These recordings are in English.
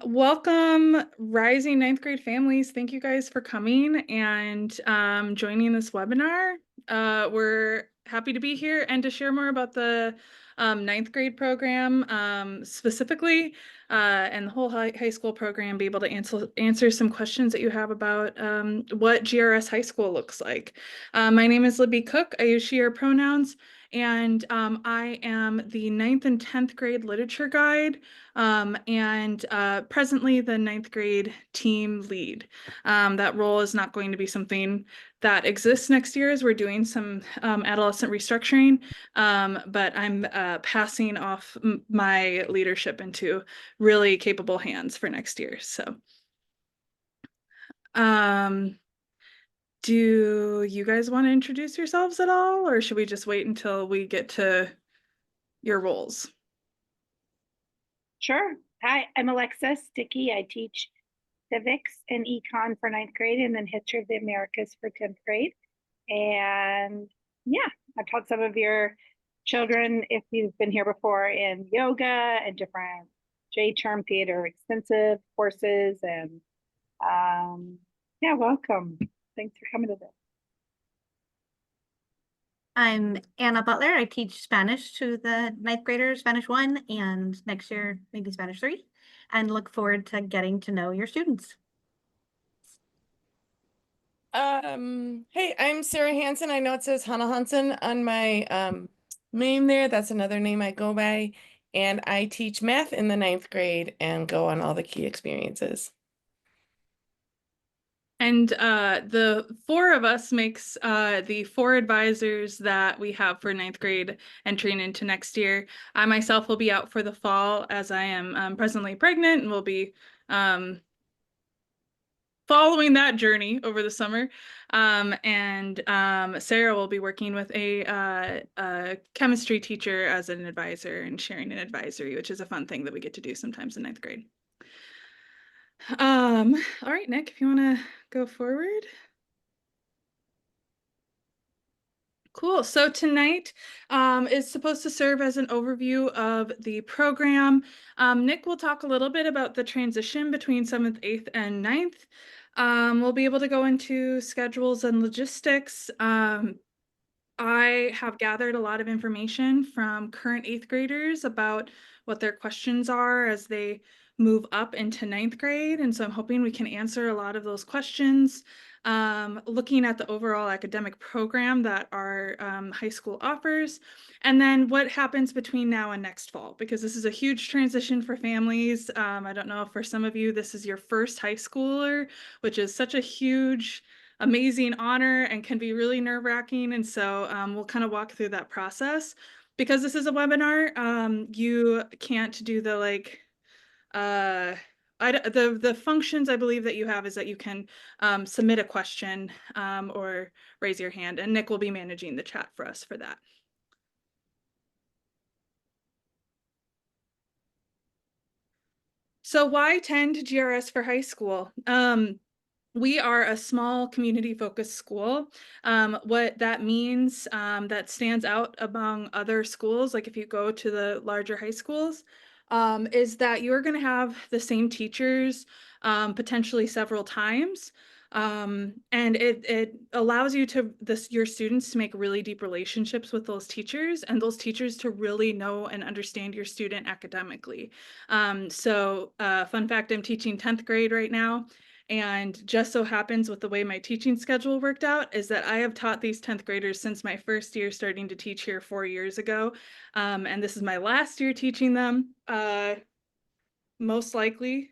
Welcome, rising ninth grade families. Thank you guys for coming and joining this webinar. We're happy to be here and to share more about the ninth grade program specifically and the whole high school program, be able to answer some questions that you have about what GRS high school looks like. My name is Libby Cook. I use she, her pronouns. And I am the 9th and 10th grade literature guide and presently the ninth grade team lead. That role is not going to be something that exists next year as we're doing some adolescent restructuring, but I'm passing off my leadership into really capable hands for next year. So do you guys want to introduce yourselves at all, or should we just wait until we get to your roles? Sure. Hi, I'm Alexis Dickey. I teach civics and econ for ninth grade and then history of the Americas for 10th grade. And yeah, I've taught some of your children, if you've been here before, in yoga and different J-term theater extensive courses. And yeah, welcome. Thanks for coming to this. I'm Anna Butler. I teach Spanish to the ninth graders, Spanish 1, and next year, maybe Spanish 3, and look forward to getting to know your students. Hey, I'm Sarah Hansen. I know it says Hannah Hansen on my name there. That's another name I go by. And I teach math in the ninth grade and go on all the key experiences. And the four of us makes the four advisors that we have for ninth grade entering into next year. I myself will be out for the fall as I am presently pregnant and will be following that journey over the summer. Sarah will be working with a chemistry teacher as an advisor and sharing an advisory, which is a fun thing that we get to do sometimes in ninth grade. All right, Nick, if you want to go forward. Cool. So tonight is supposed to serve as an overview of the program. Nick will talk a little bit about the transition between 7th, 8th, and 9th. We'll be able to go into schedules and logistics. I have gathered a lot of information from current 8th graders about what their questions are as they move up into 9th grade. And so I'm hoping we can answer a lot of those questions. Looking at the overall academic program that our high school offers, and then what happens between now and next fall, because this is a huge transition for families. I don't know if for some of you, this is your first high schooler, which is such a huge amazing honor and can be really nerve-wracking. And so we'll kind of walk through that process. Because this is a webinar, you can't do the like, the functions I believe that you have is that you can submit a question or raise your hand, and Nick will be managing the chat for us for that. So why attend GRS for high school? We are a small community-focused school. What that means that stands out among other schools, like if you go to the larger high schools, is that you're going to have the same teachers potentially several times. And it allows you to your students to make really deep relationships with those teachers, and those teachers to really know and understand your student academically. Fun fact, I'm teaching 10th grade right now. And just so happens with the way my teaching schedule worked out is that I have taught these 10th graders since my first year starting to teach here 4 years ago. And this is my last year teaching them, most likely,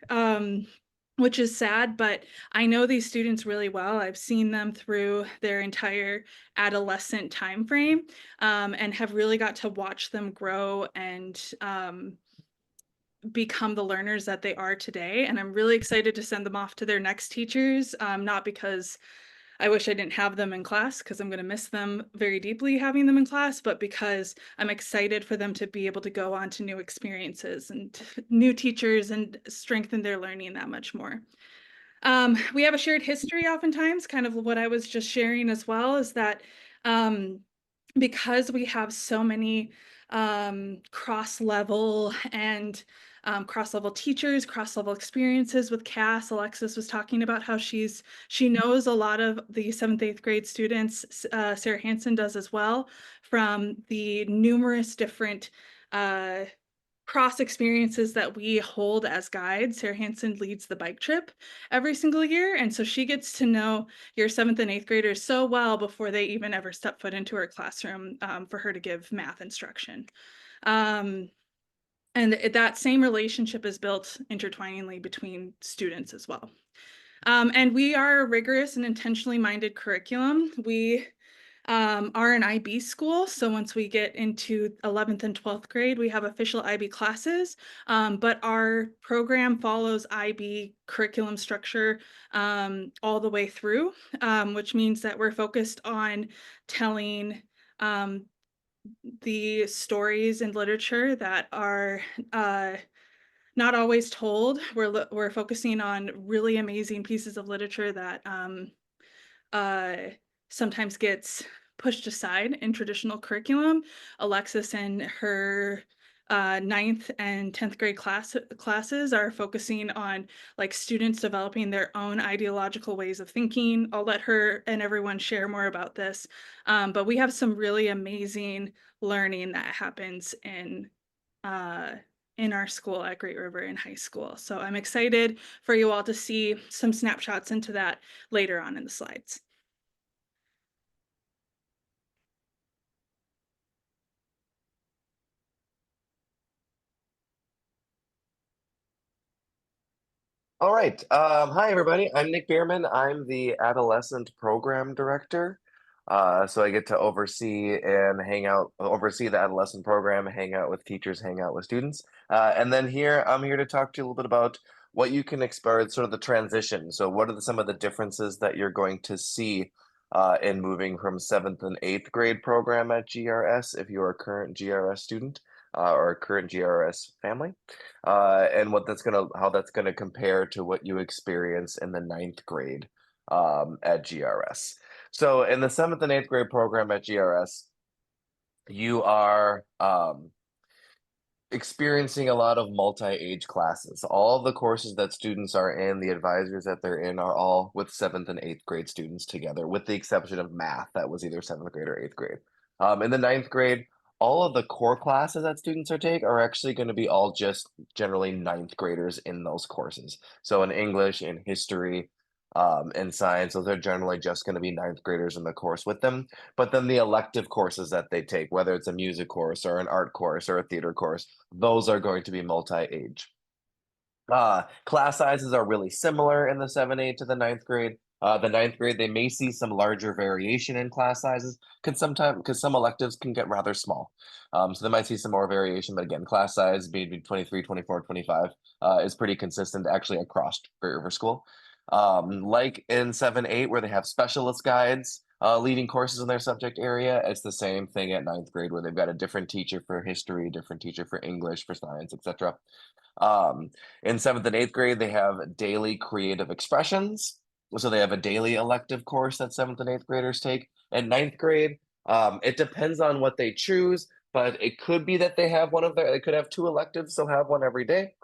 which is sad, but I know these students really well. I've seen them through their entire adolescent timeframe and have really got to watch them grow and become the learners that they are today. And I'm really excited to send them off to their next teachers, not because I wish I didn't have them in class, because I'm going to miss them very deeply having them in class, but because I'm excited for them to be able to go on to new experiences and new teachers and strengthen their learning that much more. We have a shared history oftentimes, kind of what I was just sharing as well, is that because we have so many cross-level and cross-level teachers, cross-level experiences with Cass. Alexis was talking about how she knows a lot of the 7th, 8th grade students. Sarah Hansen does as well, from the numerous different cross experiences that we hold as guides. Sarah Hansen leads the bike trip every single year. And so she gets to know your 7th and 8th graders so well before they even ever step foot into her classroom, for her to give math instruction. And that same relationship is built intertwiningly between students as well. And we are a rigorous and intentionally minded curriculum. We are an IB school. So once we get into 11th and 12th grade, we have official IB classes, but our program follows IB curriculum structure all the way through, which means that we're focused on telling the stories and literature that are not always told. We're focusing on really amazing pieces of literature that sometimes gets pushed aside in traditional curriculum. Alexis and her 9th and 10th grade classes are focusing on like students developing their own ideological ways of thinking. I'll let her and everyone share more about this, but we have some really amazing learning that happens in our school at Great River in high school. So I'm excited for you all to see some snapshots into that later on in the slides. All right. Hi, everybody. I'm Nick Beermann. I'm the Adolescent Program Director. So I get to oversee the Adolescent program, hang out with teachers, hang out with students. And then I'm here to talk to you a little bit about what you can expect, sort of the transition. So what are some of the differences that you're going to see in moving from 7th and 8th grade program at GRS if you're a current GRS student or a current GRS family? And how that's gonna compare to what you experience in the 9th grade at GRS. So in the 7th and 8th grade program at GRS, you are experiencing a lot of multi-age classes. All of the courses that students are in, the advisors that they're in, are all with 7th and 8th grade students together, with the exception of math, that was either 7th grade or 8th grade. In the 9th grade, all of the core classes that students are actually going to be all just generally 9th graders in those courses. So in English, in history, in science, those are generally just going to be 9th graders in the course with them. But then the elective courses that they take, whether it's a music course or an art course or a theater course, those are going to be multi-age. Class sizes are really similar in the 7-8 to the 9th grade. The 9th grade, they may see some larger variation in class sizes, because some electives can get rather small. So they might see some more variation, but again, class size between 23, 24, 25 is pretty consistent actually across Great River School. Like in 7-8, where they have specialist guides leading courses in their subject area, it's the same thing at 9th grade, where they've got a different teacher for history, different teacher for English, for science, etc. In 7th and 8th grade, they have daily creative expressions. So they have a daily elective course that 7th and 8th graders take. At 9th grade, it depends on what they choose, but it could be that they could have 2 electives, so have one every day.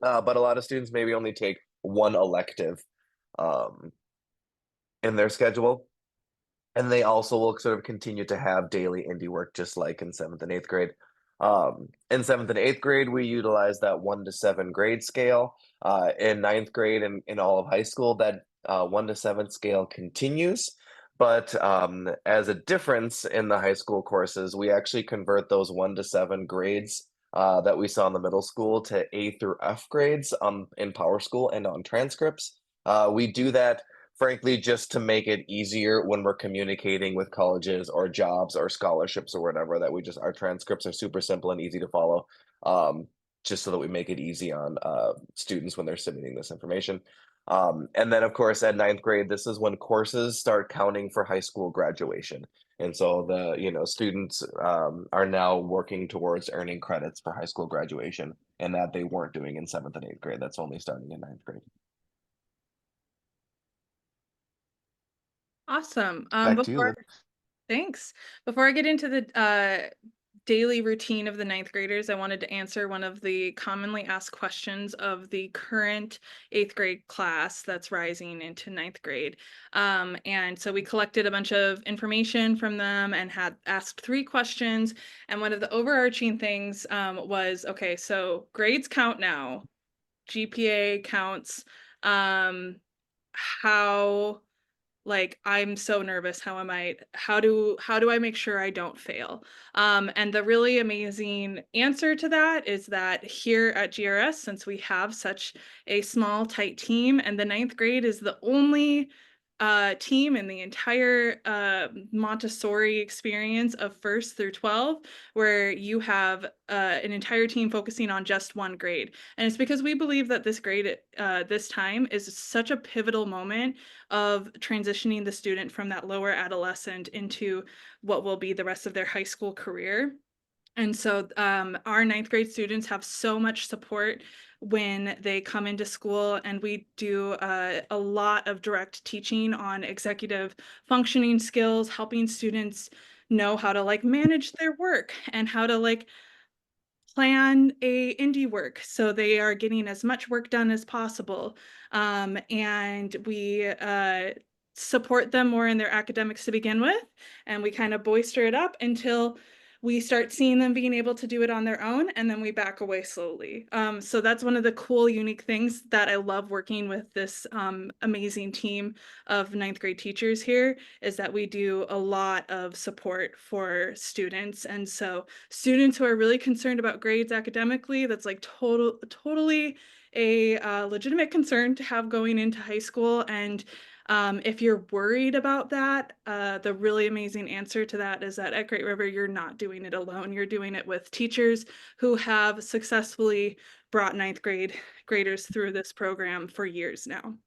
But a lot of students maybe only take one elective in their schedule. And they also will sort of continue to have daily indie work, just like in 7th and 8th grade. In 7th and 8th grade, we utilize that 1 to 7 grade scale. In 9th grade and in all of high school, that 1 to 7 scale continues. But as a difference in the high school courses, we actually convert those 1 to 7 grades that we saw in the middle school to A through F grades in Power School and on transcripts. We do that frankly, just to make it easier when we're communicating with colleges or jobs or scholarships or whatever, that our transcripts are super simple and easy to follow, just so that we make it easy on students when they're submitting this information. And then, of course, at 9th grade, this is when courses start counting for high school graduation. And so students are now working towards earning credits for high school graduation, and that they weren't doing in 7th and 8th grade. That's only starting in 9th grade. Awesome. Back to you, Liv. Thanks. Before I get into daily routine of the ninth graders, I wanted to answer one of the commonly asked questions of the current eighth grade class that's rising into ninth grade. And so we collected a bunch of information from them and had asked 3 questions. And one of the overarching things was, okay, so grades count now, GPA counts, how, like, I'm so nervous, how do I make sure I don't fail? And the really amazing answer to that is that here at GRS, since we have such a small, tight team, and the ninth grade is the only team in the entire Montessori experience of 1st through 12, where you have an entire team focusing on just one grade. And it's because we believe that this grade this time is such a pivotal moment of transitioning the student from that lower adolescent into what will be the rest of their high school career. And so our ninth grade students have so much support when they come into school, and we do a lot of direct teaching on executive functioning skills, helping students know how to like manage their work and how to like plan a indie work so they are getting as much work done as possible. And we support them more in their academics to begin with, and we kind of bolster it up until we start seeing them being able to do it on their own, and then we back away slowly. So that's one of the cool, unique things that I love working with this amazing team of ninth grade teachers here, is that we do a lot of support for students. And so students who are really concerned about grades academically, that's like totally a legitimate concern to have going into high school. And if you're worried about that, the really amazing answer to that is that at Great River, you're not doing it alone. You're doing it with teachers who have successfully brought ninth grade graders through this program for years now.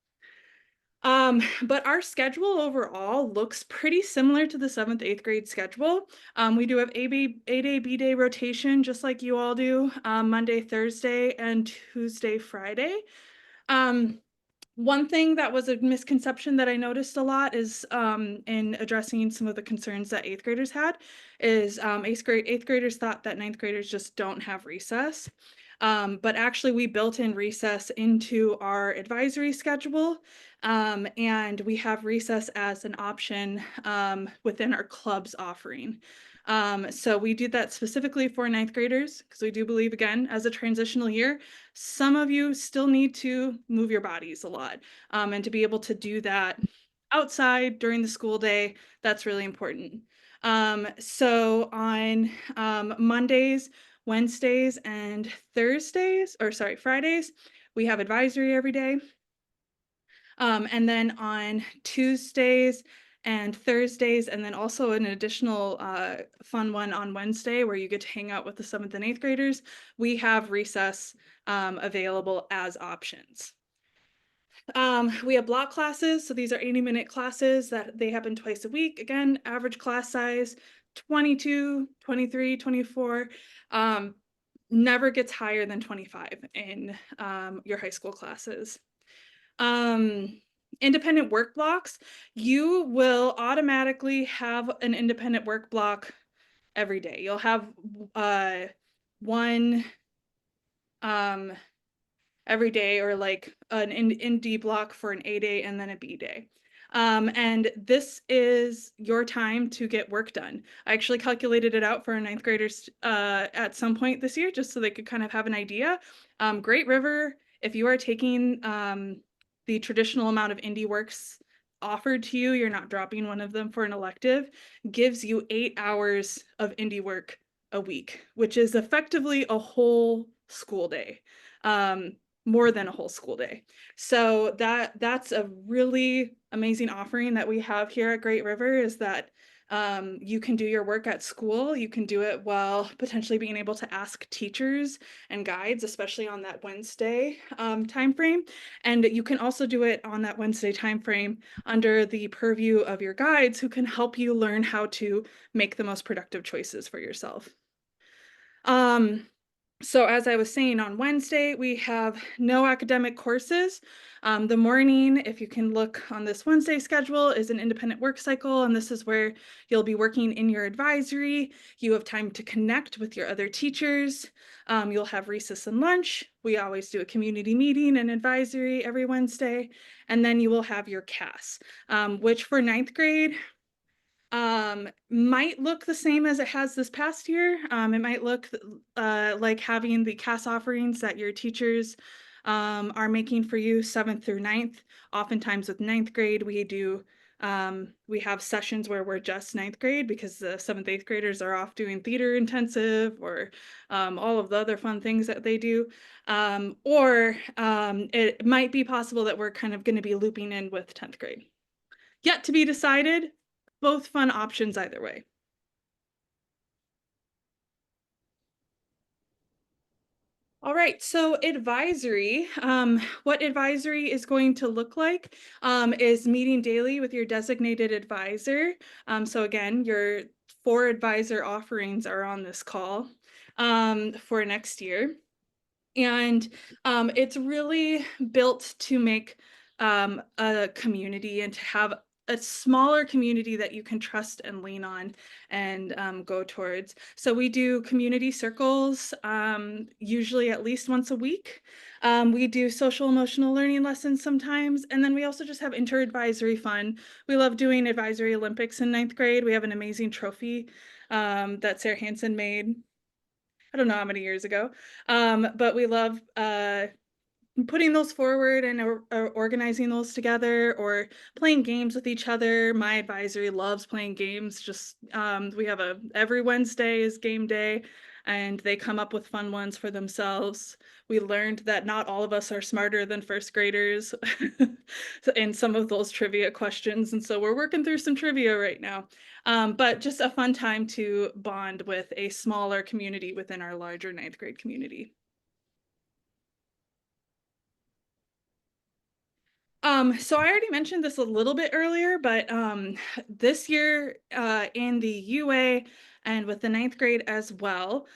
But our schedule overall looks pretty similar to the 7th, 8th grade schedule. We do have A, day, B day rotation, just like you all do, Monday, Thursday, and Tuesday, Friday. One thing that was a misconception that I noticed a lot is in addressing some of the concerns that 8th graders had is 8th graders thought that 9th graders just don't have recess. But actually we built in recess into our advisory schedule, and we have recess as an option within our club's offering. So we did that specifically for 9th graders because we do believe, again, as a transitional year, some of you still need to move your bodies a lot, and to be able to do that outside during the school day, that's really important. So on Mondays, Wednesdays, and Fridays, we have advisory every day. And then on Tuesdays and Thursdays, and then also an additional fun one on Wednesday where you get to hang out with the 7th and 8th graders, we have recess available as options. We have block classes, so these are 80-minute classes that they happen twice a week. Again, average class size 22, 23, 24. Never gets higher than 25 in your high school classes. Independent work blocks, you will automatically have an independent work block every day. You'll have one every day, or like an indie block for an A day and then a B day. And this is your time to get work done. I actually calculated it out for our 9th graders at some point this year, just so they could kind of have an idea. Great River, if you are taking the traditional amount of indie works offered to you, you're not dropping one of them for an elective, gives you 8 hours of indie work a week, which is effectively a whole school day. More than a whole school day. So that's a really amazing offering that we have here at Great River, is that you can do your work at school. You can do it while potentially being able to ask teachers and guides, especially on that Wednesday timeframe. And you can also do it on that Wednesday timeframe under the purview of your guides, who can help you learn how to make the most productive choices for yourself. So as I was saying, on Wednesday, we have no academic courses. The morning, if you can look on this Wednesday schedule, is an independent work cycle, and this is where you'll be working in your advisory. You have time to connect with your other teachers. You'll have recess and lunch. We always do a community meeting and advisory every Wednesday, and then you will have your CAS, which for ninth grade, might look the same as it has this past year. It might look like having the CAS offerings that your teachers are making for you 7th through 9th. Oftentimes with ninth grade, we have sessions where we're just ninth grade because the 7th, 8th graders are off doing theater intensive or all of the other fun things that they do. Or it might be possible that we're kind of going to be looping in with 10th grade. Yet to be decided. Both fun options either way. All right, so advisory, what advisory is going to look like is meeting daily with your designated advisor. So again, your 4 advisor offerings are on this call for next year. And it's really built to make a community and to have a smaller community that you can trust and lean on and go towards. So we do community circles, usually at least once a week. We do social emotional learning lessons sometimes. And then we also just have inter-advisory fun. We love doing advisory Olympics in ninth grade. We have an amazing trophy that Sarah Hansen made. I don't know how many years ago, but we love putting those forward and or organizing those together or playing games with each other. My advisory loves playing games. Just we have every Wednesday is game day, and they come up with fun ones for themselves. We learned that not all of us are smarter than first graders in some of those trivia questions, and so we're working through some trivia right now. But just a fun time to bond with a smaller community within our larger ninth grade community. So I already mentioned this a little bit earlier, but this year in the UA and with the ninth grade as well,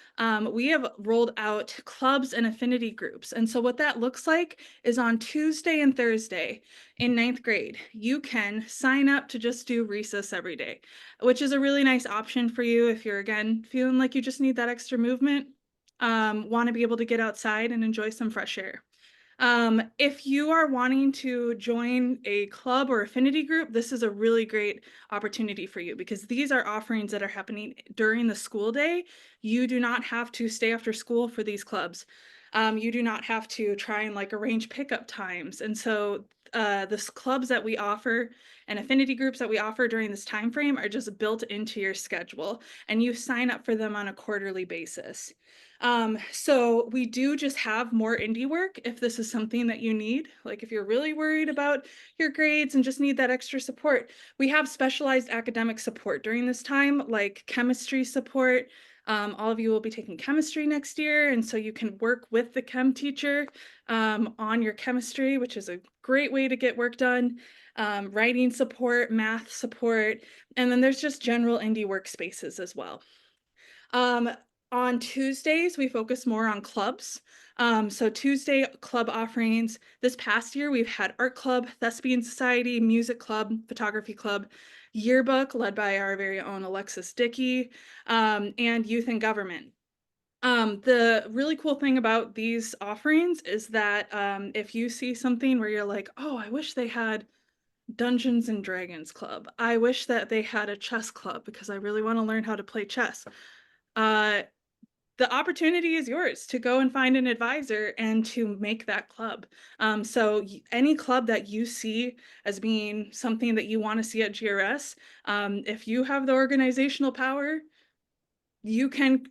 we have rolled out clubs and affinity groups. And so what that looks like is on Tuesday and Thursday in ninth grade, you can sign up to just do recess every day, which is a really nice option for you if you're, again, feeling like you just need that extra movement, want to be able to get outside and enjoy some fresh air. If you are wanting to join a club or affinity group, this is a really great opportunity for you because these are offerings that are happening during the school day. You do not have to stay after school for these clubs. You do not have to try and like arrange pickup times. And so the clubs that we offer and affinity groups that we offer during this time frame are just built into your schedule, and you sign up for them on a quarterly basis. So we do just have more indie work if this is something that you need. Like if you're really worried about your grades and just need that extra support, we have specialized academic support during this time, like chemistry support. All of you will be taking chemistry next year, and so you can work with the chem teacher on your chemistry, which is a great way to get work done. Writing support, math support, and then there's just general indie workspaces as well. On Tuesdays, we focus more on clubs. So Tuesday club offerings. This past year, we've had art club, thespian society, music club, photography club, yearbook led by our very own Alexis Dickey, and youth and government. The really cool thing about these offerings is that if you see something where you're like, oh, I wish they had Dungeons and Dragons club. I wish that they had a chess club because I really want to learn how to play chess. The opportunity is yours to go and find an advisor and to make that club. So any club that you see as being something that you want to see at GRS, if you have the organizational power, you can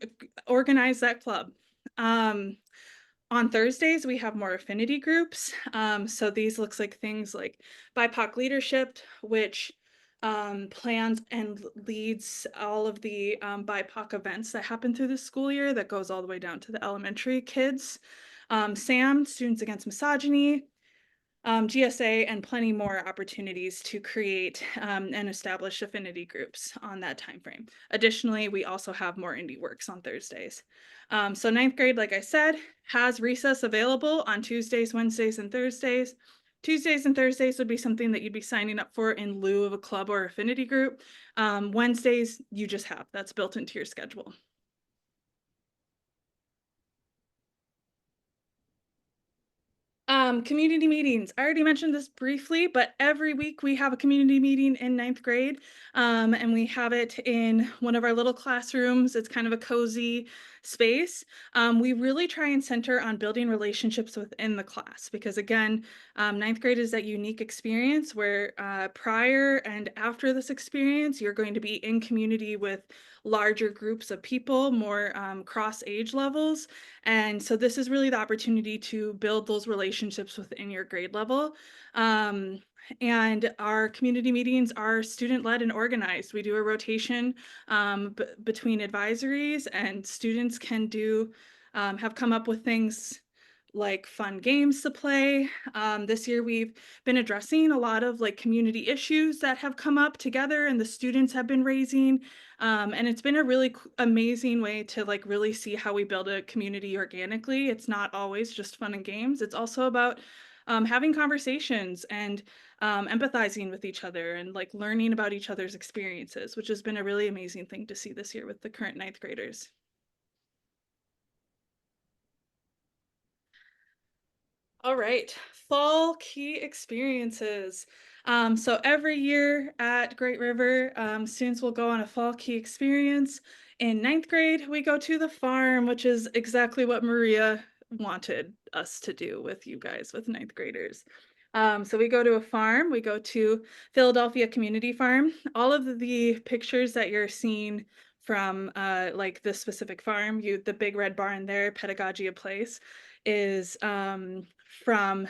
organize that club. On Thursdays, we have more affinity groups. So these looks like things like BIPOC leadership, which plans and leads all of the BIPOC events that happen through the school year that goes all the way down to the elementary kids. SAM, Students Against Misogyny, GSA, and plenty more opportunities to create and establish affinity groups on that time frame. Additionally, we also have more indie works on Thursdays. So ninth grade, like I said, has recess available on Tuesdays, Wednesdays, and Thursdays. Tuesdays and Thursdays would be something that you'd be signing up for in lieu of a club or affinity group. Wednesdays, you just have, that's built into your schedule. Community meetings. I already mentioned this briefly, but every week we have a community meeting in ninth grade, and we have it in one of our little classrooms. It's kind of a cozy space. We really try and center on building relationships within the class because, again, ninth grade is that unique experience where prior and after this experience, you're going to be in community with larger groups of people, more cross age levels. And so this is really the opportunity to build those relationships within your grade level. And our community meetings are student-led and organized. We do a rotation between advisories, and students can do have come up with things like fun games to play. This year we've been addressing a lot of like community issues that have come up together and the students have been raising. And it's been a really amazing way to like really see how we build a community organically. It's not always just fun and games. It's also about having conversations and empathizing with each other and like learning about each other's experiences, which has been a really amazing thing to see this year with the current ninth graders. All right, fall key experiences. So every year at Great River, students will go on a fall key experience. In ninth grade, we go to the farm, which is exactly what Maria wanted us to do with you guys, with ninth graders. So we go to a farm, we go to Philadelphia Community Farm. All of the pictures that you're seeing from like this specific farm, the big red barn there, Pedagogia Place, is from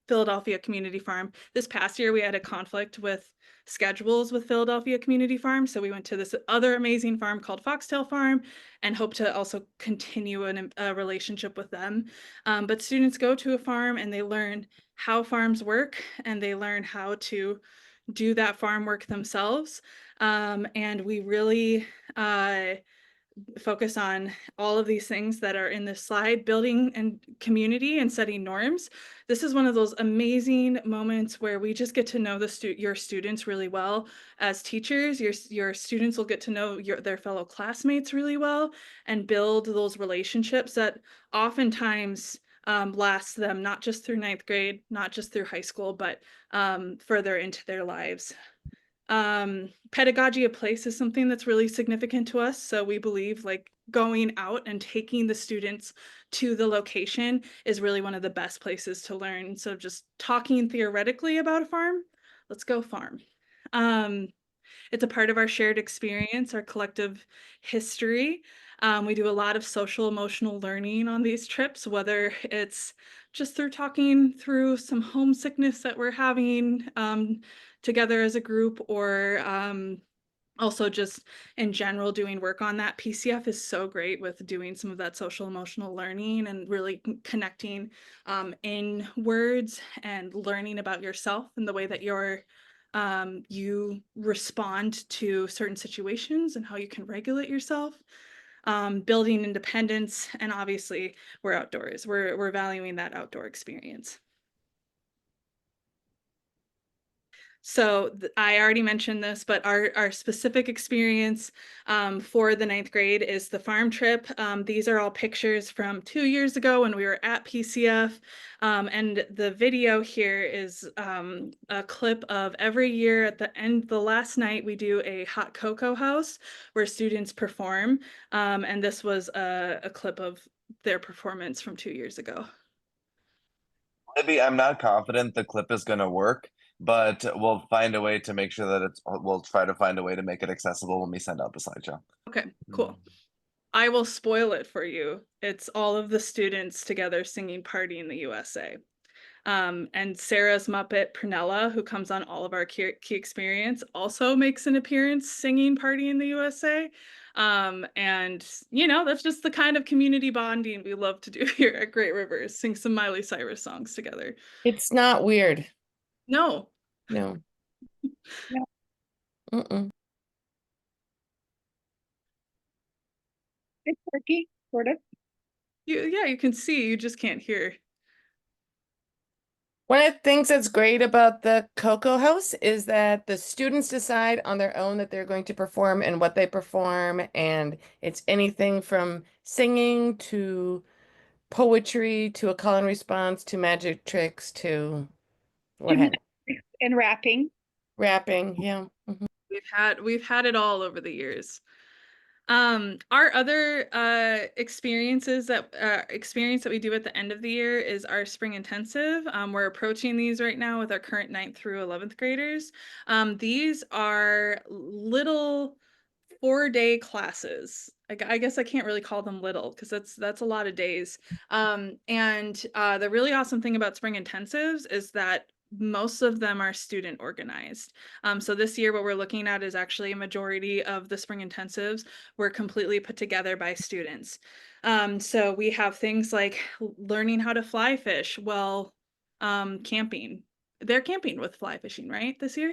Philadelphia Community Farm. This past year, we had a conflict with schedules with Philadelphia Community Farm. So we went to this other amazing farm called Foxtail Farm and hope to also continue a relationship with them. But students go to a farm and they learn how farms work and they learn how to do that farm work themselves. And we really focus on all of these things that are in this slide, building and community and setting norms. This is one of those amazing moments where we just get to know your students really well. As teachers, your students will get to know their fellow classmates really well and build those relationships that oftentimes last them not just through ninth grade, not just through high school, but further into their lives. Pedagogy of place is something that's really significant to us. So we believe like going out and taking the students to the location is really one of the best places to learn. So just talking theoretically about a farm, let's go farm. It's a part of our shared experience, our collective history. We do a lot of social emotional learning on these trips, whether it's just through talking through some homesickness that we're having together as a group, or also just in general doing work on that. PCF is so great with doing some of that social emotional learning and really connecting in words and learning about yourself and the way that you respond to certain situations and how you can regulate yourself. Building independence, and obviously we're outdoors. We're valuing that outdoor experience. So I already mentioned this, but our specific experience for the ninth grade is the farm trip. These are all pictures from 2 years ago when we were at PCF. And the video here is a clip of every year at the end, the last night, we do a hot cocoa house where students perform. And this was a clip of their performance from 2 years ago. Maybe I'm not confident the clip is going to work, but we'll find a way to make sure that we'll try to find a way to make it accessible when we send out the slideshow. Okay, cool. I will spoil it for you. It's all of the students together singing Party in the USA. And Sarah's Muppet Prunella, who comes on all of our Key Experience, also makes an appearance singing Party in the USA. And that's just the kind of community bonding we love to do here at Great Rivers, sing some Miley Cyrus songs together. It's not weird. No. No. No. Mm-mm. It's quirky, sort of. You can see, you just can't hear. One of the things that's great about the Cocoa House is that the students decide on their own that they're going to perform and what they perform, and it's anything from singing to poetry to a call and response to magic tricks to what have you. And rapping. Rapping, yeah. Mhm. We've had it all over the years. Our other experience that we do at the end of the year is our spring intensive. We're approaching these right now with our current 9th through 11th graders. These are little 4-day classes. I guess I can't really call them little because that's a lot of days. And the really awesome thing about spring intensives is that most of them are student organized. So this year, what we're looking at is actually a majority of the spring intensives were completely put together by students. So we have things like learning how to fly fish while camping. They're camping with fly fishing, right, this year?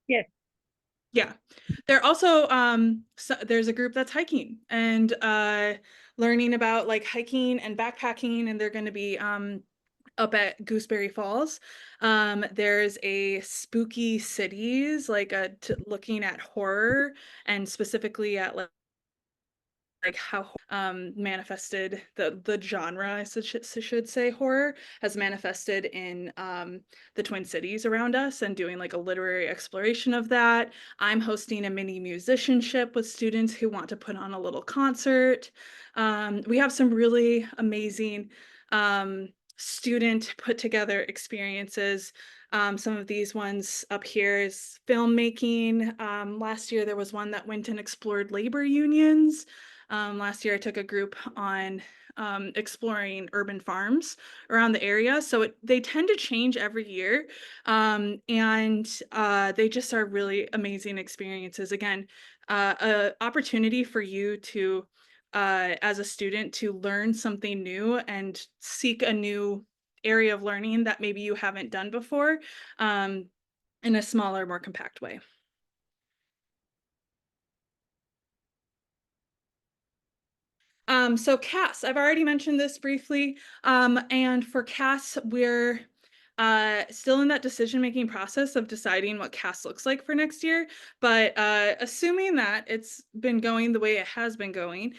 Yes. Yeah. They're also there's a group that's hiking and learning about like hiking and backpacking, and they're going to be up at Gooseberry Falls. There's a spooky cities, like looking at horror and specifically at like how manifested the genre, I should say, horror has manifested in the Twin Cities around us, and doing like a literary exploration of that. I'm hosting a mini musicianship with students who want to put on a little concert. We have some really amazing student put together experiences. Some of these ones up here is filmmaking. Last year there was one that went and explored labor unions. Last year I took a group on exploring urban farms around the area. So they tend to change every year. And they just are really amazing experiences. Again, an opportunity for you to, as a student, to learn something new and seek a new area of learning that maybe you haven't done before, in a smaller, more compact way. So CAS, I've already mentioned this briefly. And for CAS, we're still in that decision-making process of deciding what CAS looks like for next year. But assuming that it's been going the way it has been going,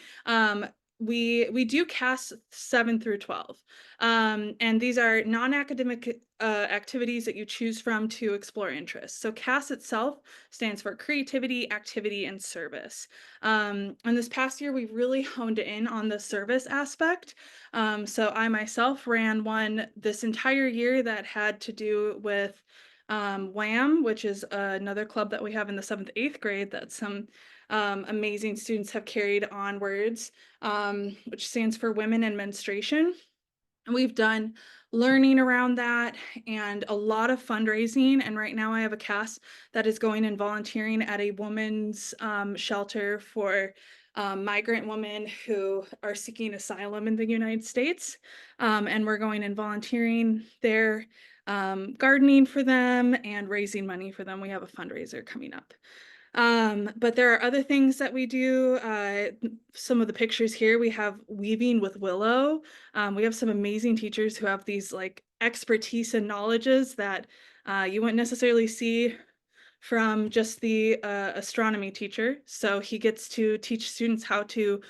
we do CAS 7 through 12. And these are non-academic activities that you choose from to explore interests. So CAS itself stands for creativity, activity, and service. And this past year, we really honed in on the service aspect. So I myself ran one this entire year that had to do with WHAM, which is another club that we have in the 7th, 8th grade that some amazing students have carried onwards, which stands for Women and Menstruation. And we've done learning around that and a lot of fundraising. And right now I have a CAS that is going and volunteering at a women's shelter for migrant women who are seeking asylum in the United States. And we're going and volunteering there, gardening for them and raising money for them. We have a fundraiser coming up. But there are other things that we do. Some of the pictures here, we have weaving with willow. We have some amazing teachers who have these like expertise and knowledges that you wouldn't necessarily see from just the astronomy teacher. So he gets to teach students how to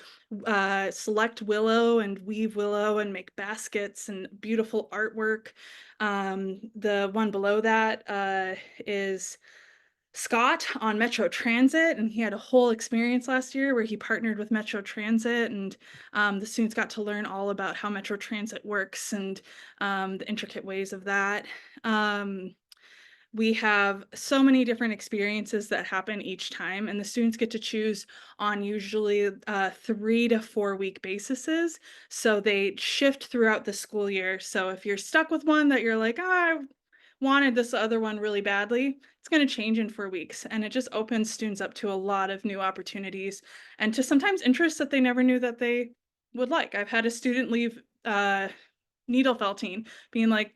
select willow and weave willow and make baskets and beautiful artwork. The one below that is Scott on Metro Transit, and he had a whole experience last year where he partnered with Metro Transit, and the students got to learn all about how Metro Transit works and the intricate ways of that. We have so many different experiences that happen each time, and the students get to choose on usually 3 to 4 week basis. So they shift throughout the school year. So if you're stuck with one that you're like, I wanted this other one really badly, it's going to change in 4 weeks. And it just opens students up to a lot of new opportunities and to sometimes interests that they never knew that they would like. I've had a student leave needle felting, being like,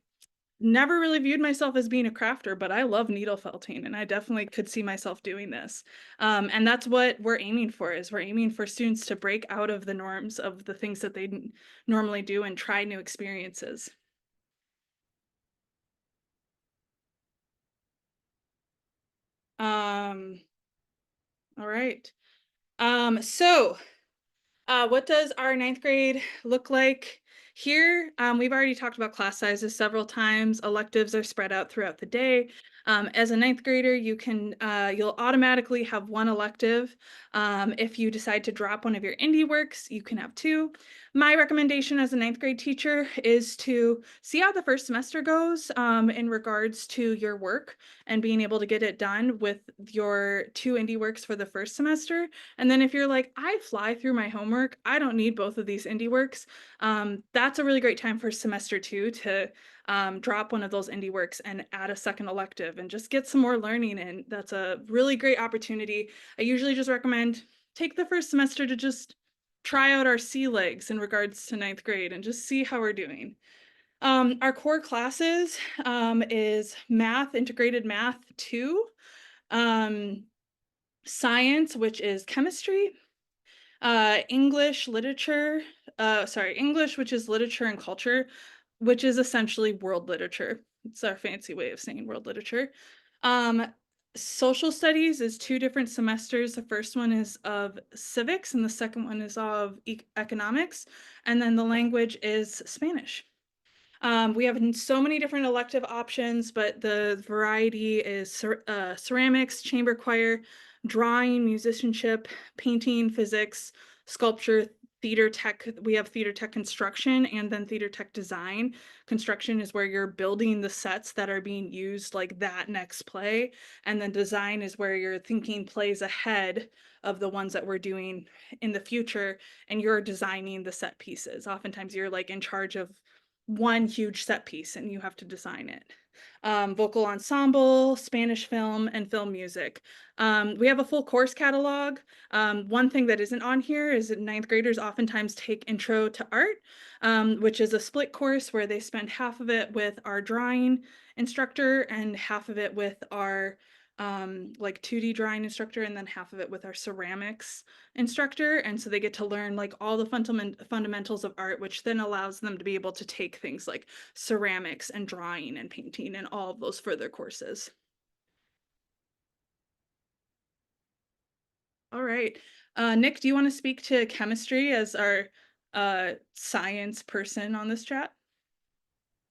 never really viewed myself as being a crafter, but I love needle felting and I definitely could see myself doing this. And that's what we're aiming for, is we're aiming for students to break out of the norms of the things that they normally do and try new experiences. All right. So what does our 9th grade look like here? We've already talked about class sizes several times. Electives are spread out throughout the day. As a 9th grader, you'll automatically have one elective. If you decide to drop one of your indie works, you can have 2. My recommendation as a 9th grade teacher is to see how the first semester goes in regards to your work and being able to get it done with your 2 indie works for the first semester. And then if you're like, I fly through my homework, I don't need both of these indie works, that's a really great time for semester 2 to drop one of those indie works and add a second elective and just get some more learning in. That's a really great opportunity. I usually just recommend take the first semester to just try out our sea legs in regards to 9th grade and just see how we're doing. Our core classes is math, integrated math 2, science, which is chemistry, English, literature, English, which is literature and culture, which is essentially world literature. It's our fancy way of saying world literature. Social studies is 2 different semesters. The first one is of civics and the second one is of economics. And then the language is Spanish. We have so many different elective options, but the variety is ceramics, chamber choir, drawing, musicianship, painting, physics, sculpture, theater tech. We have theater tech construction and then theater tech design. Construction is where you're building the sets that are being used like that next play. And then design is where you're thinking plays ahead of the ones that we're doing in the future and you're designing the set pieces. Oftentimes you're like in charge of one huge set piece and you have to design it. Vocal ensemble, Spanish film, and film music. We have a full course catalog. One thing that isn't on here is that 9th graders oftentimes take Intro to Art, which is a split course where they spend half of it with our drawing instructor and half of it with our like 2D drawing instructor and then half of it with our ceramics instructor. And so they get to learn like all the fundamentals of art, which then allows them to be able to take things like ceramics and drawing and painting and all of those further courses. All right. Nick, do you want to speak to chemistry as our science person on this chat?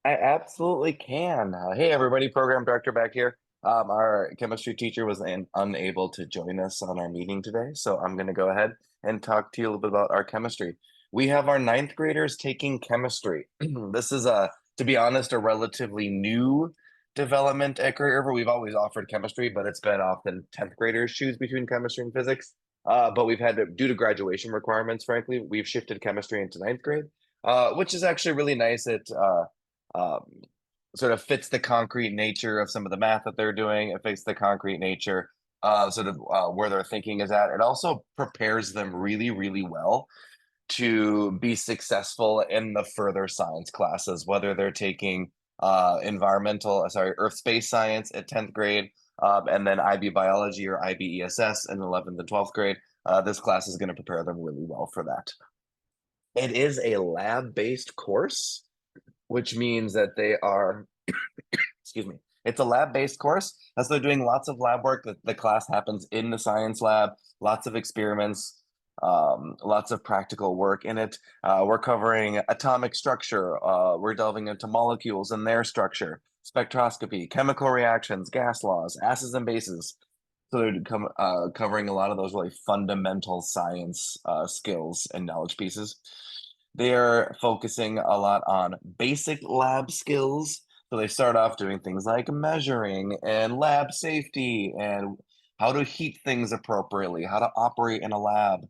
I absolutely can. Hey, everybody, program director back here. Our chemistry teacher was unable to join us on our meeting today, so I'm going to go ahead and talk to you a little bit about our chemistry. We have our 9th graders taking chemistry. This is, to be honest, a relatively new development at Great River. We've always offered chemistry, but it's been often 10th graders choose between chemistry and physics. But we've had to, due to graduation requirements, frankly, we've shifted chemistry into 9th grade, which is actually really nice. It um, sort of fits the concrete nature of some of the math that they're doing. It fits the concrete nature where their thinking is at. It also prepares them really, really well to be successful in the further science classes, whether they're taking earth space science at 10th grade, and then IB biology or IB ESS in 11th and 12th grade. This class is going to prepare them really well for that. It is a lab-based course, which means that they are, excuse me, it's a lab-based course. So they're doing lots of lab work. The class happens in the science lab, lots of experiments, lots of practical work in it. We're covering atomic structure. We're delving into molecules and their structure, spectroscopy, chemical reactions, gas laws, acids and bases. So they're covering a lot of those really fundamental science skills and knowledge pieces. They're focusing a lot on basic lab skills So they start off doing things like measuring and lab safety and how to heat things appropriately, how to operate in a lab,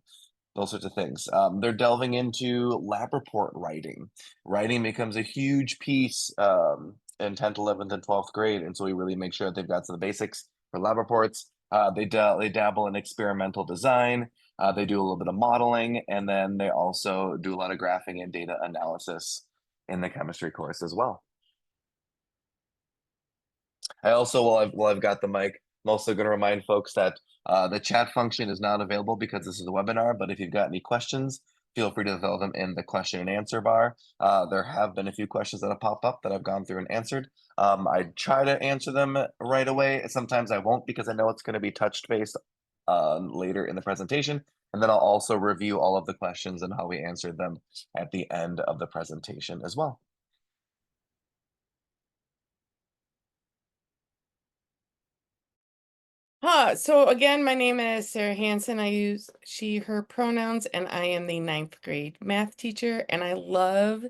those sorts of things. They're delving into lab report writing. Writing becomes a huge piece in 10th, 11th, and 12th grade. And so we really make sure that they've got some of the basics for lab reports. They dabble in experimental design. They do a little bit of modeling, and then they also do a lot of graphing and data analysis in the chemistry course as well. I also, while I've got the mic, I'm also going to remind folks that the chat function is not available because this is a webinar, but if you've got any questions, feel free to throw them in the question and answer bar. There have been a few questions that have popped up that I've gone through and answered. I try to answer them right away. Sometimes I won't because I know it's going to be touched based later in the presentation. And then I'll also review all of the questions and how we answered them at the end of the presentation as well. So again, my name is Sarah Hansen. I use she, her pronouns, and I am the 9th grade math teacher. And I love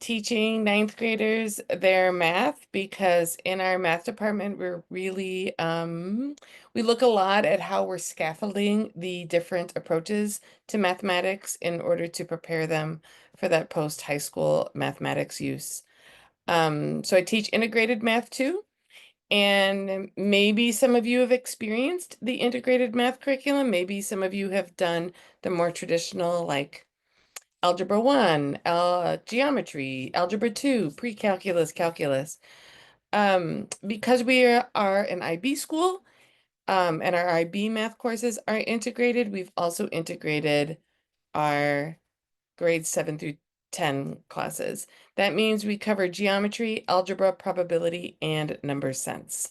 teaching 9th graders their math because in our math department, we're really, we look a lot at how we're scaffolding the different approaches to mathematics in order to prepare them for that post-high school mathematics use. So I teach integrated math too. And maybe some of you have experienced the integrated math curriculum. Maybe some of you have done the more traditional, like Algebra 1, geometry, Algebra 2, pre-calculus, calculus. Because we are an IB school, and our IB math courses are integrated, we've also integrated our grades 7 through 10 classes. That means we cover geometry, algebra, probability, and number sense.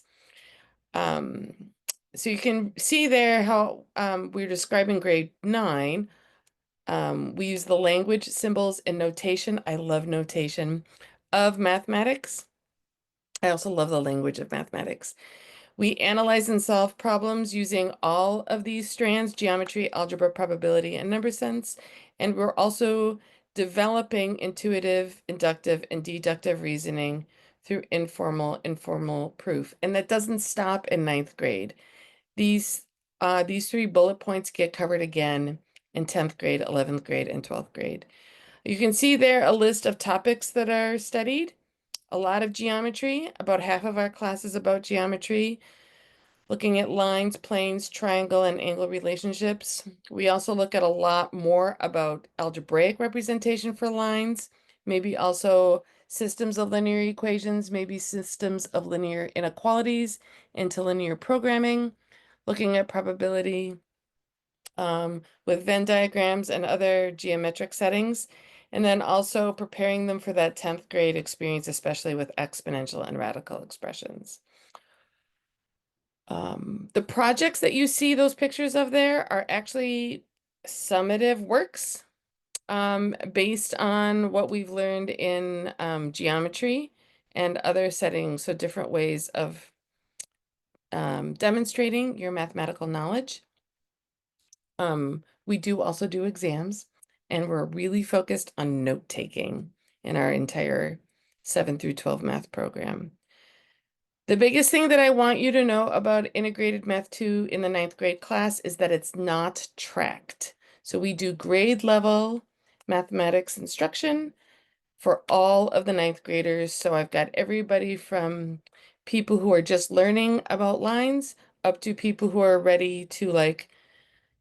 So you can see there how we're describing grade 9. We use the language, symbols, and notation. I love notation of mathematics. I also love the language of mathematics. We analyze and solve problems using all of these strands: geometry, algebra, probability, and number sense. And we're also developing intuitive, inductive, and deductive reasoning through informal proof. And that doesn't stop in 9th grade. These 3 bullet points get covered again in 10th grade, 11th grade, and 12th grade. You can see there a list of topics that are studied. A lot of geometry, about half of our class is about geometry, looking at lines, planes, triangle, and angle relationships. We also look at a lot more about algebraic representation for lines, maybe also systems of linear equations, maybe systems of linear inequalities into linear programming, looking at probability with Venn diagrams and other geometric settings, and then also preparing them for that 10th grade experience, especially with exponential and radical expressions. The projects that you see those pictures of there are actually summative works based on what we've learned in geometry and other settings, so different ways of demonstrating your mathematical knowledge. We do also do exams, and we're really focused on note-taking in our entire 7 through 12 math program. The biggest thing that I want you to know about integrated math 2 in the 9th grade class is that it's not tracked. So we do grade level mathematics instruction for all of the 9th graders. So I've got everybody from people who are just learning about lines up to people who are ready to like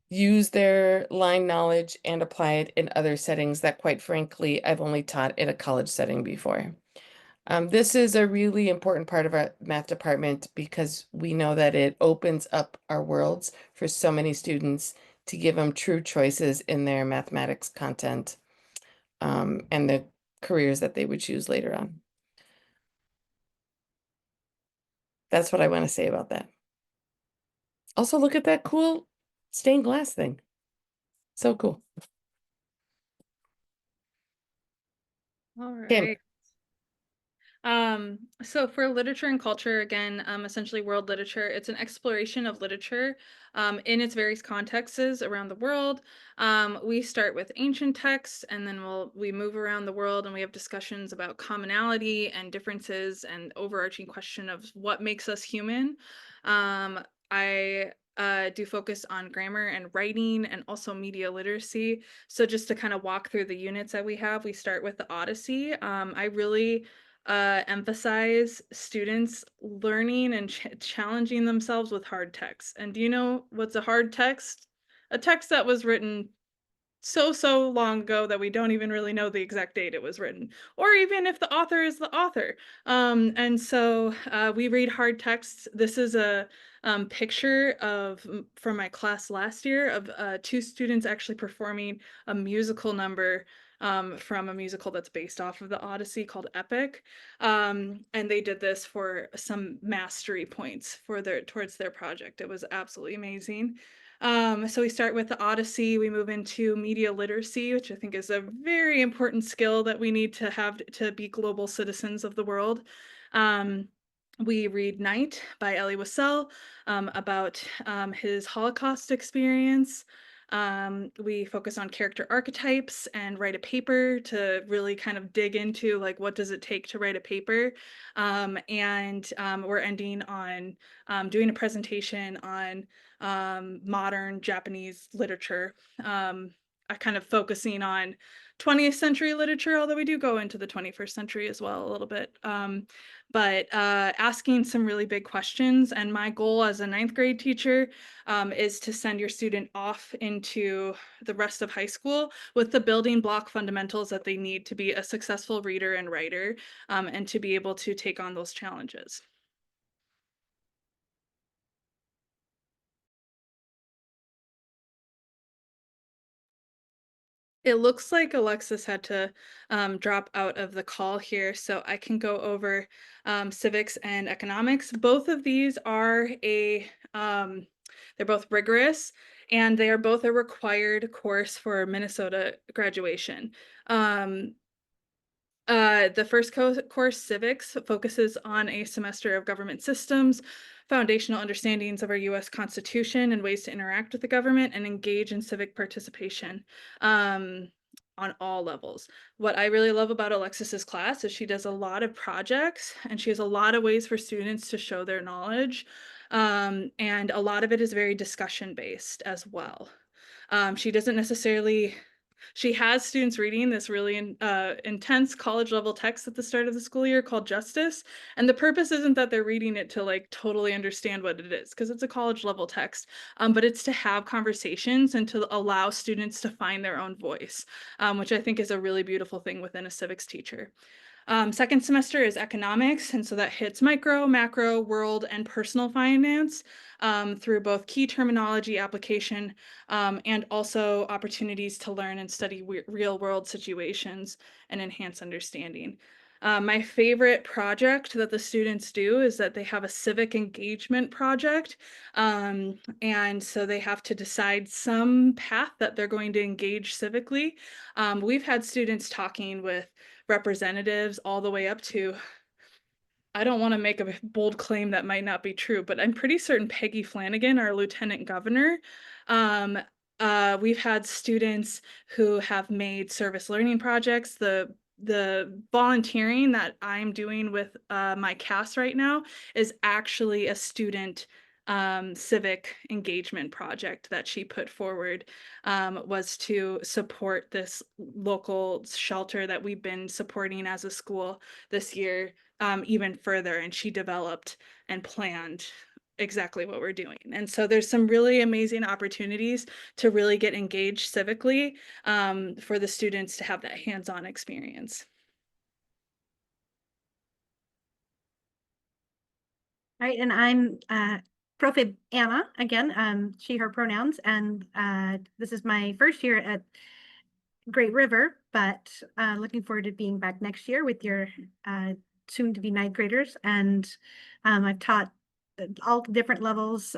use their line knowledge and apply it in other settings that, quite frankly, I've only taught in a college setting before. This is a really important part of our math department because we know that it opens up our worlds for so many students to give them true choices in their mathematics content and the careers that they would choose later on. That's what I want to say about that. Also, look at that cool stained glass thing. So cool. All Kim. right. So for literature and culture, again, essentially world literature, it's an exploration of literature in its various contexts around the world. We start with ancient texts, and then we move around the world, and we have discussions about commonality and differences, and overarching question of what makes us human. I do focus on grammar and writing, and also media literacy. So just to kind of walk through the units that we have, we start with the Odyssey. I really emphasize students learning and challenging themselves with hard texts. And do you know what's a hard text? A text that was written so long ago that we don't even really know the exact date it was written, or even if the author is the author. And so we read hard texts. This is a picture of from my class last year of two students actually performing a musical number from a musical that's based off of the Odyssey called Epic. And they did this for some mastery points for towards their project. It was absolutely amazing. So we start with the Odyssey, we move into media literacy, which I think is a very important skill that we need to have to be global citizens of the world. We read Night by Elie Wiesel about his Holocaust experience. We focus on character archetypes and write a paper to really kind of dig into like what does it take to write a paper. We're ending on doing a presentation on modern Japanese literature, kind of focusing on 20th century literature, although we do go into the 21st century as well a little bit. But asking some really big questions. And my goal as a ninth grade teacher is to send your student off into the rest of high school with the building block fundamentals that they need to be a successful reader and writer, and to be able to take on those challenges. It looks like Alexis had to drop out of the call here, so I can go over civics and economics. Both of these are they're both rigorous, and they are both a required course for Minnesota graduation. The first course, Civics, focuses on a semester of government systems, foundational understandings of our US Constitution, and ways to interact with the government and engage in civic participation on all levels. What I really love about Alexis's class is she does a lot of projects, and she has a lot of ways for students to show their knowledge. And a lot of it is very discussion based as well. She doesn't necessarily She has students reading this really intense college level text at the start of the school year called Justice. And the purpose isn't that they're reading it to like totally understand what it is, because it's a college level text, but it's to have conversations and to allow students to find their own voice, which I think is a really beautiful thing within a civics teacher. Second semester is economics, and so that hits micro, macro, world, and personal finance through both key terminology application and also opportunities to learn and study real world situations and enhance understanding. My favorite project that the students do is that they have a civic engagement project. And so they have to decide some path that they're going to engage civically. We've had students talking with representatives all the way up to, I don't want to make a bold claim that might not be true, but I'm pretty certain Peggy Flanagan, our lieutenant governor. We've had students who have made service learning projects. The volunteering that I'm doing with my cast right now is actually a student civic engagement project that she put forward, was to support this local shelter that we've been supporting as a school this year even further. And she developed and planned exactly what we're doing. And so there's some really amazing opportunities to really get engaged civically for the students to have that hands-on experience. All right, and I'm Prof. Anna again, she, her pronouns, and this is my first year at Great River, but looking forward to being back next year with your soon to be ninth graders. And I've taught all different levels,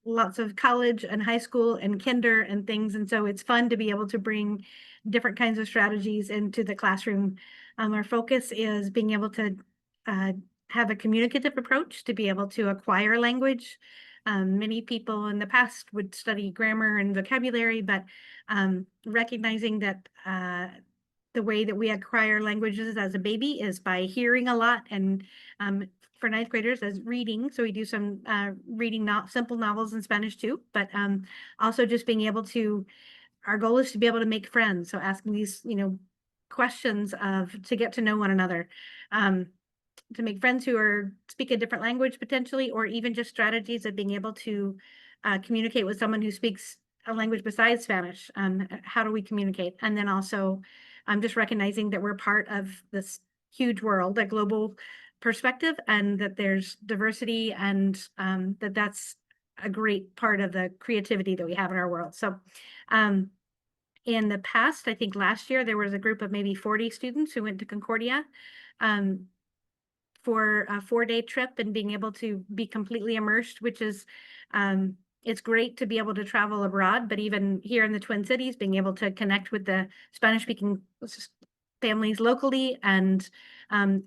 lots of college and high school and kinder and things. And so it's fun to be able to bring different kinds of strategies into the classroom. Our focus is being able to have a communicative approach to be able to acquire language. Many people in the past would study grammar and vocabulary, but recognizing that the way that we acquire languages as a baby is by hearing a lot, and for ninth graders as reading. So we do some reading, not simple novels in Spanish too, but also just being able to, our goal is to be able to make friends. So asking these, questions to get to know one another, to make friends who speak a different language potentially, or even just strategies of being able to communicate with someone who speaks a language besides Spanish. How do we communicate? And then also just recognizing that we're part of this huge world, a global perspective, and that there's diversity, and that's a great part of the creativity that we have in our world. So in the past, I think last year, there was a group of maybe 40 students who went to Concordia for a 4-day trip, and being able to be completely immersed, which is, it's great to be able to travel abroad, but even here in the Twin Cities, being able to connect with the Spanish-speaking families locally, and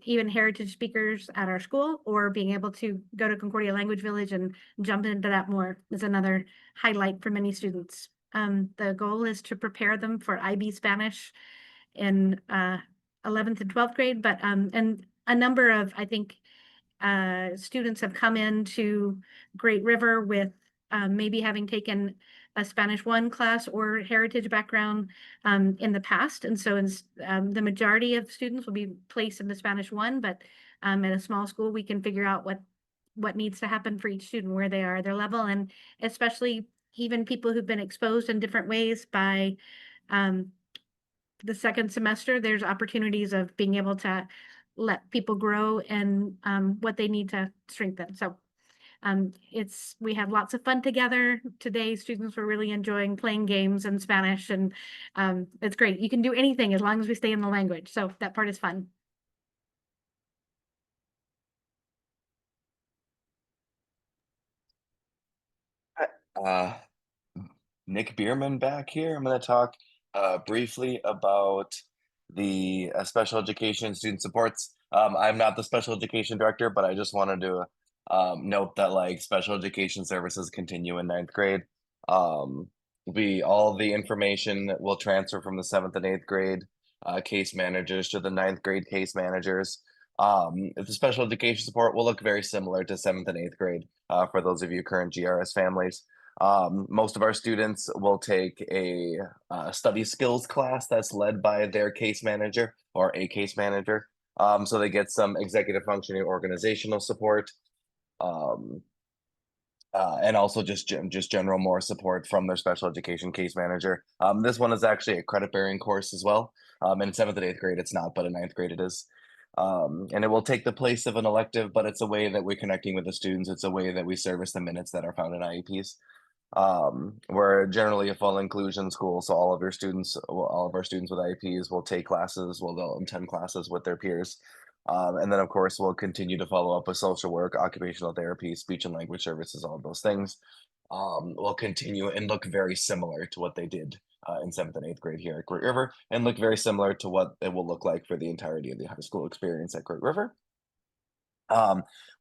even heritage speakers at our school, or being able to go to Concordia Language Village and jump into that more is another highlight for many students. The goal is to prepare them for IB Spanish in 11th and 12th grade, but and a number of, I think, students have come into Great River with maybe having taken a Spanish 1 class or heritage background in the past. And so the majority of students will be placed in the Spanish 1, but at a small school, we can figure out what needs to happen for each student, where they are, their level, and especially even people who've been exposed in different ways by the second semester, there's opportunities of being able to let people grow and what they need to strengthen. So we have lots of fun together. Today, students were really enjoying playing games in Spanish, and it's great. You can do anything as long as we stay in the language. So that part is fun. Nick Beermann back here. I'm going to talk briefly about the special education student supports. I'm not the special education director, but I just wanted to note that like special education services continue in ninth grade. All the information will transfer from the 7th and 8th grade case managers to the ninth grade case managers. The special education support will look very similar to 7th and 8th grade for those of you current GRS families. Most of our students will take a study skills class that's led by their case manager or a case manager. So they get some executive functioning organizational support, and also just general more support from their special education case manager. This one is actually a credit bearing course as well. In 7th and 8th grade, it's not, but in 9th grade it is. And it will take the place of an elective, but it's a way that we're connecting with the students. It's a way that we service the minutes that are found in IEPs. We're generally a full inclusion school, so all of our students with IEPs will take classes, they'll attend classes with their peers. And then of course we'll continue to follow up with social work, occupational therapy, speech and language services, all of those things. Will continue and look very similar to what they did in 7th and 8th grade here at Great River, and look very similar to what it will look like for the entirety of the high school experience at Great River.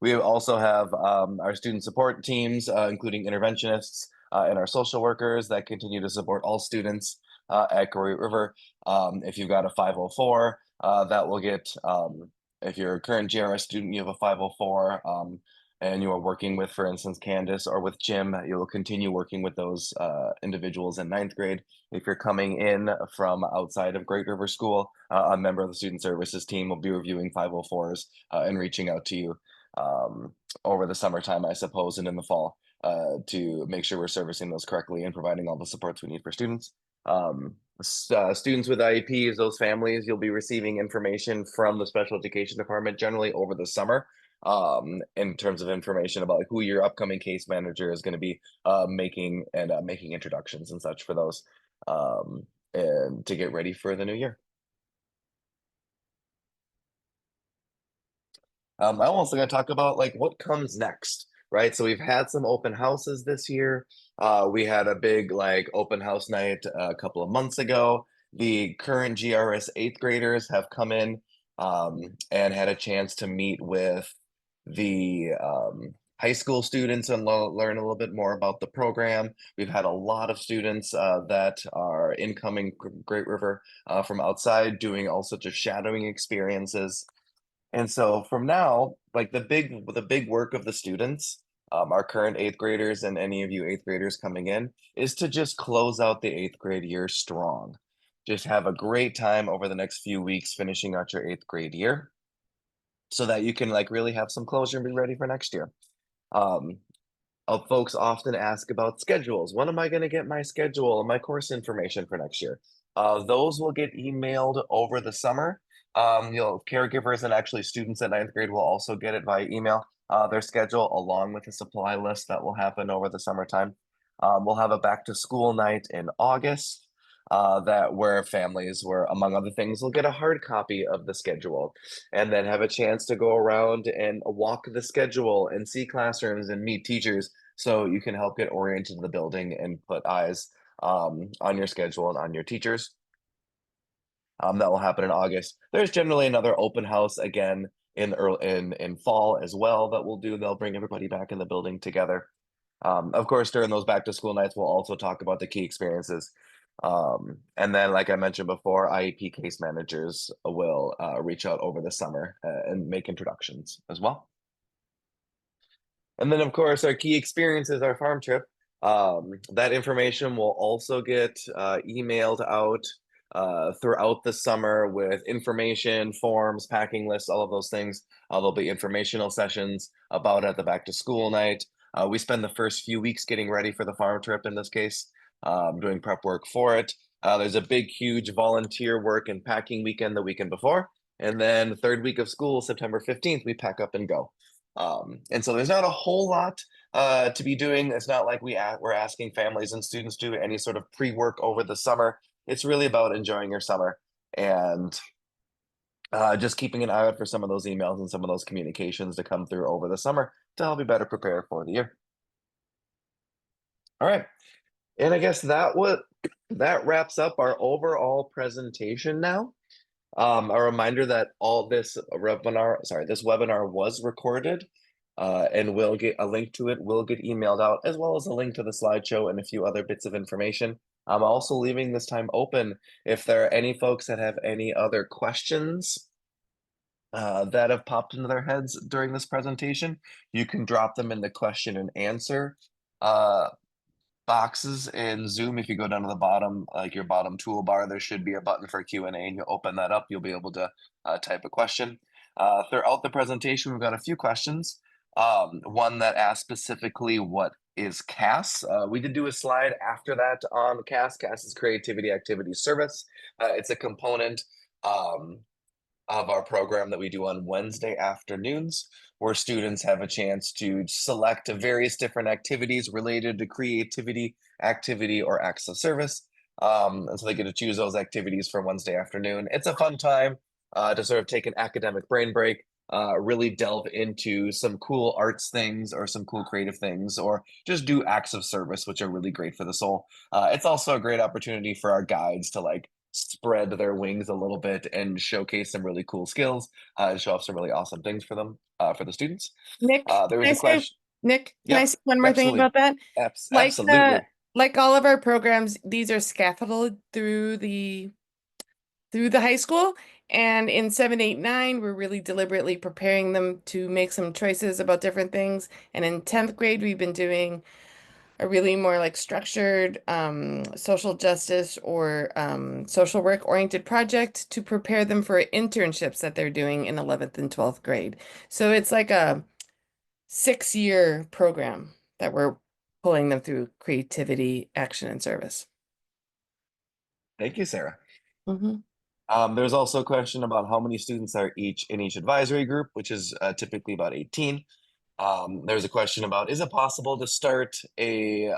We also have our student support teams, including interventionists and our social workers that continue to support all students at Great River. If you've got a 504, that will get, if you're a current GRS student, you have a 504, and you are working with, for instance, Candace or with Jim, you will continue working with those individuals in 9th grade. If you're coming in from outside of Great River School, a member of the student services team will be reviewing 504s and reaching out to you over the summertime, I suppose, and in the fall to make sure we're servicing those correctly and providing all the supports we need for students. Students with IEPs, those families, you'll be receiving information from the special education department generally over the summer in terms of information about like, who your upcoming case manager is going to be making introductions and such for those and to get ready for the new year. I'm also going to talk about like what comes next, right? So we've had some open houses this year. We had a big like open house night a couple of months ago. The current GRS 8th graders have come in and had a chance to meet with the high school students and learn a little bit more about the program. We've had a lot of students that are incoming Great River from outside doing all sorts of shadowing experiences. And so from now, like the big work of the students, our current 8th graders and any of you 8th graders coming in, is to just close out the 8th grade year strong. Just have a great time over the next few weeks finishing out your 8th grade year so that you can like really have some closure and be ready for next year. Um, Folks often ask about schedules. When am I going to get my schedule and my course information for next year? Those will get emailed over the summer. Caregivers and actually students at 9th grade will also get it via email, their schedule along with a supply list that will happen over the summertime. We'll have a back to school night in August that where families where among other things will get a hard copy of the schedule and then have a chance to go around and walk the schedule and see classrooms and meet teachers so you can help get oriented to the building and put eyes on your schedule and on your teachers. That will happen in August. There's generally another open house again in fall as well that we'll do. They'll bring everybody back in the building together. Of course, during those back to school nights, we'll also talk about the key experiences. And then, like I mentioned before, IEP case managers will reach out over the summer and make introductions as well. And then, of course, our key experiences, our farm trip. That information will also get emailed out throughout the summer with information, forms, packing lists, all of those things. There'll be informational sessions about at the back to school night. We spend the first few weeks getting ready for the farm trip in this case, doing prep work for it. There's a big, huge volunteer work and packing weekend the weekend before. And then the 3rd week of school, September 15th, we pack up and go. And so there's not a whole lot to be doing. It's not like we're asking families and students to do any sort of pre-work over the summer. It's really about enjoying your summer and just keeping an eye out for some of those emails and some of those communications to come through over the summer to help you better prepare for the year. All right. And I guess that wraps up our overall presentation now. A reminder that this webinar was recorded and we'll get a link to it, will get emailed out, as well as a link to the slideshow and a few other bits of information. I'm also leaving this time open if there are any folks that have any other questions that have popped into their heads during this presentation. You can drop them in the question and answer boxes in Zoom. If you go down to the bottom, like your bottom toolbar, there should be a button for Q&A, and you open that up, you'll be able to type a question. Throughout the presentation, we've got a few questions. One that asked specifically, what is CAS? We did do a slide after that on CAS. CAS is Creativity Activity Service. It's a component of our program that we do on Wednesday afternoons, where students have a chance to select various different activities related to creativity, activity, or acts of service. And so they get to choose those activities for Wednesday afternoon. It's a fun time to sort of take an academic brain break, really delve into some cool arts things or some cool creative things, or just do acts of service, which are really great for the soul. It's also a great opportunity for our guides to like spread their wings a little bit and showcase some really cool skills and show off some really awesome things for them, for the students. Nick, There was a question. Nick, can I Yep, say one more thing absolutely. about that? Absolutely. Like all of our programs, these are scaffolded through the high school. And in 7, 8, 9, we're really deliberately preparing them to make some choices about different things. And in 10th grade, we've been doing a really more like structured social justice or social work oriented project to prepare them for internships that they're doing in 11th and 12th grade. So it's like a 6-year program that we're pulling them through creativity, action, and service. Thank you, Sarah. Mm-hmm. There's also a question about how many students are in each advisory group, which is typically about 18. There's a question about, is it possible to start a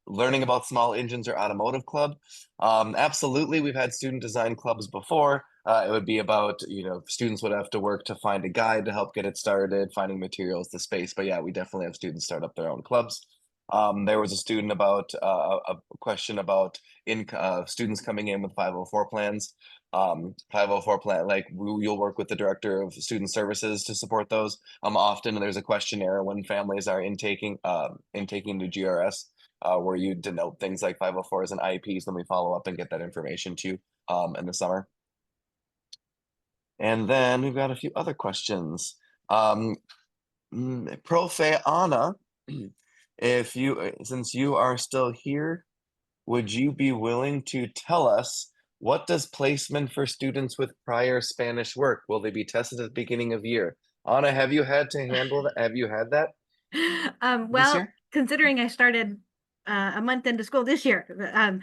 learning about small engines or automotive club? Absolutely. We've had student design clubs before. It would be about, students would have to work to find a guide to help get it started, finding materials, the space. But yeah, we definitely have students start up their own clubs. There was a student about a question about students coming in with 504 plans. 504 plan, like you'll work with the director of student services to support those. Often there's a questionnaire when families are intaking the GRS, where you denote things like 504s and IEPs, then we follow up and get that information to you in the summer. And then we've got a few other questions. Profe Anna, since you are still here, would you be willing to tell us what does placement for students with prior Spanish work? Will they be tested at the beginning of year? Anna, have you had to handle that? Have you had that this Well, year? considering I started a month into school this year,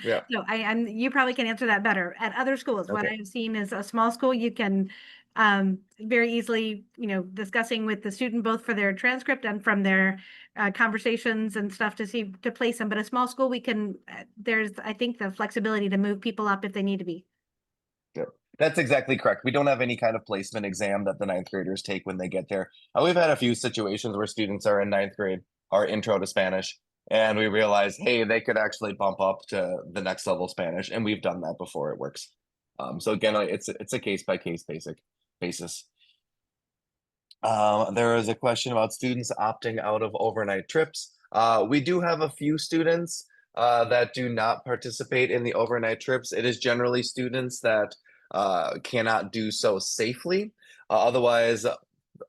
Yeah. so I'm you probably can answer that better. At other schools, what Okay. I've seen is a small school, you can very easily, discussing with the student both for their transcript and from their conversations and stuff to place them. But a small school, we can there's I think the flexibility to move people up if they need to be. Good. That's exactly correct. We don't have any kind of placement exam that the ninth graders take when they get there. We've had a few situations where students are in ninth grade, our intro to Spanish, and we realize, hey, they could actually bump up to the next level Spanish, and we've done that before. It works. So again, it's a case by case basis. There is a question about students opting out of overnight trips. We do have a few students that do not participate in the overnight trips. It is generally students that cannot do so safely. Otherwise,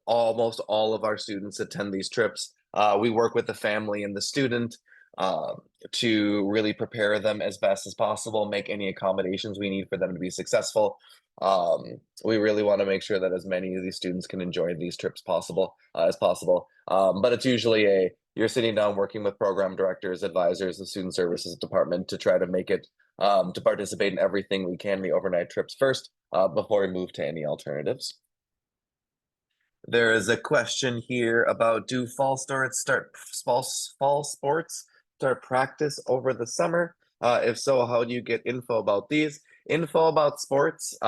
almost all of our students attend these trips. We work with the family and the student uh, to really prepare them as best as possible, make any accommodations we need for them to be successful. We really want to make sure that as many of these students can enjoy these trips as possible. But it's usually you're sitting down working with program directors, advisors, the student services department to try to make it to participate in everything we can in the overnight trips first before we move to any alternatives. There is a question here about do fall sports start practice over the summer? If so, how do you get info about these? Info about sports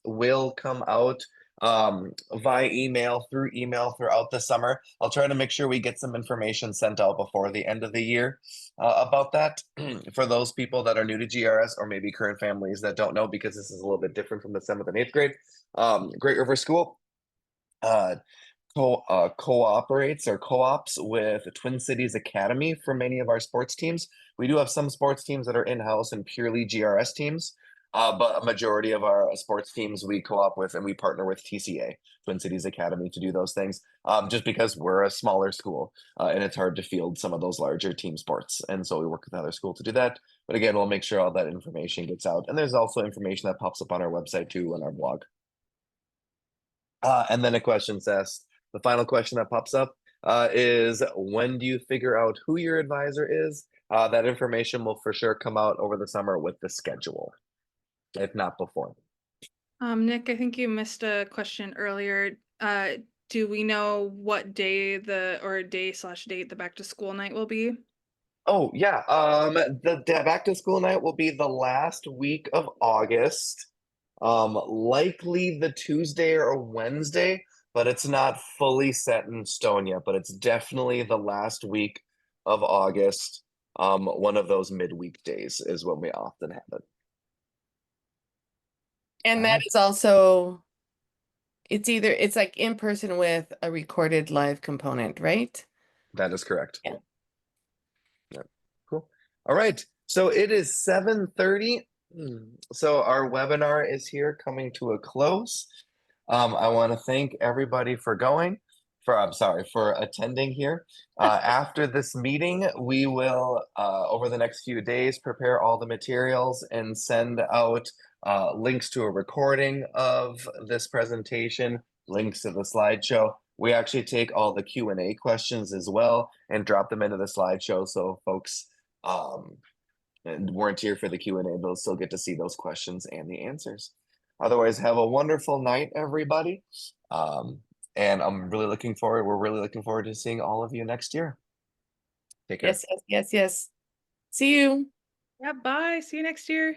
will come out via email throughout the summer. I'll try to make sure we get some information sent out before the end of the year about that for those people that are new to GRS or maybe current families that don't know, because this is a little bit different from the 7th and 8th grade. Great River School cooperates or co-ops with Twin Cities Academy for many of our sports teams. We do have some sports teams that are in-house and purely GRS teams, but a majority of our sports teams we co-op with and we partner with TCA, Twin Cities Academy, to do those things, just because we're a smaller school and it's hard to field some of those larger team sports. And so we work with another school to do that. But again, we'll make sure all that information gets out. And there's also information that pops up on our website too and our blog. And then a question says, the final question that pops up is when do you figure out who your advisor is? That information will for sure come out over the summer with the schedule, if not before. Nick, I think you missed a question earlier. Do we know what day day/date the back to school night will be? Oh yeah, the back to school night will be the last week of August. Likely the Tuesday or Wednesday, but it's not fully set in stone yet, but it's definitely the last week of August. One of those midweek days is when we often have it. And that is also, it's like in person with a recorded live component, right? That is correct. Yeah. Yeah. Cool. All right. So it is 7:30. So our webinar is here coming to a close. I want to thank everybody for for attending here. After this meeting, we will, over the next few days, prepare all the materials and send out links to a recording of this presentation, links to the slideshow. We actually take all the Q&A questions as well and drop them into the slideshow, so folks weren't here for the Q&A, they'll still get to see those questions and the answers. Otherwise, have a wonderful night, everybody. And we're really looking forward to seeing all of you next year. Take care. Yes. See you. Yeah, bye. See you next year.